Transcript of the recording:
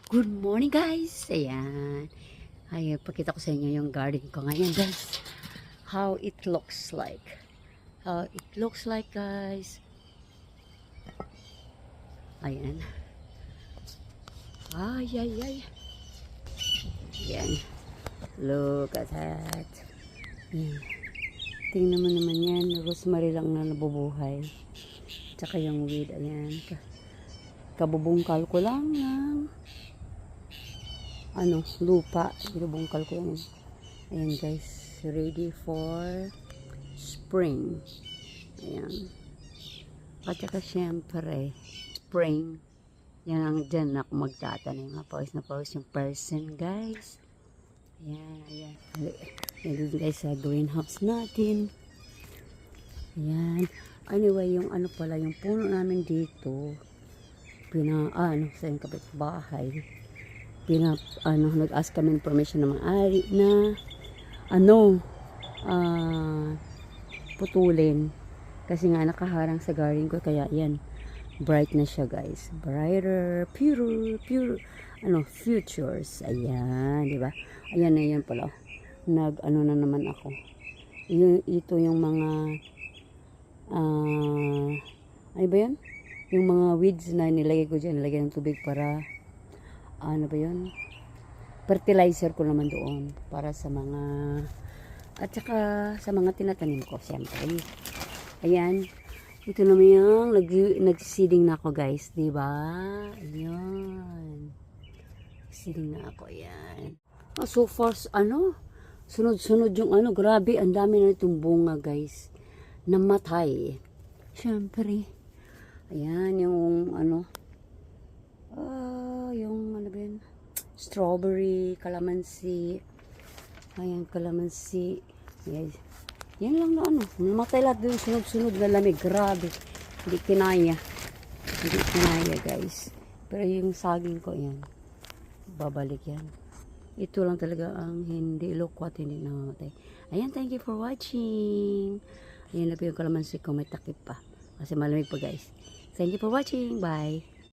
Good morning guys! Ayan. Ay, pakita ko sa inyo yung garden ko ngayon guys. How it looks like. How it looks like guys. Ayan. Ay, ay, ay. Ayan. Look at that. Ayan. Tingnan mo naman yan. Rosemary lang na nabubuhay. Tsaka yung weed. Ayan. Kabubungkal ko lang ng lupa. Binubungkal ko yan. Ayan guys, ready for spring. Ayan. At saka syempre, spring. Yan ang dyan ako magtatanim. Pawis na pawis yung person guys. Ayan, ayan. Ayan guys sa greenhouse natin. Ayan. Anyway, yung yung puno namin dito, sa yung kapitbahay, nag-ask kami ng permission ng may-ari na putulin kasi nga nakaharang sa garden ko, kaya yan, bright na siya guys, brighter, pure futures. Ayan, di ba? Ayan na yan pala, na naman ako, ito yung mga ano ba yan, yung mga weeds na nilagay ko dyan, nilagay ng tubig para fertilizer ko naman doon para sa mga, at saka sa mga tinatanim ko siyempre. Ayan, ito naman yung nagsisiding na ako guys, di ba? Ayan, nagsisiding na ako. Ayan, so far sunod-sunod yung grabe, ang dami na itong bunga guys, namatay siyempre. Ayan, yung strawberry, calamansi. Ayan, calamansi. Yes. Yan lang na namatay lahat doon, sunod-sunod na lamig. Grabe. Hindi kinaya. Hindi kinaya guys. Pero yung saging ko yan, babalik yan. Ito lang talaga ang hindi lokwat, hindi namamatay. Ayan, thank you for watching. Ayan na po yung calamansi ko, may takip pa. Kasi malamig pa guys. Thank you for watching. Bye.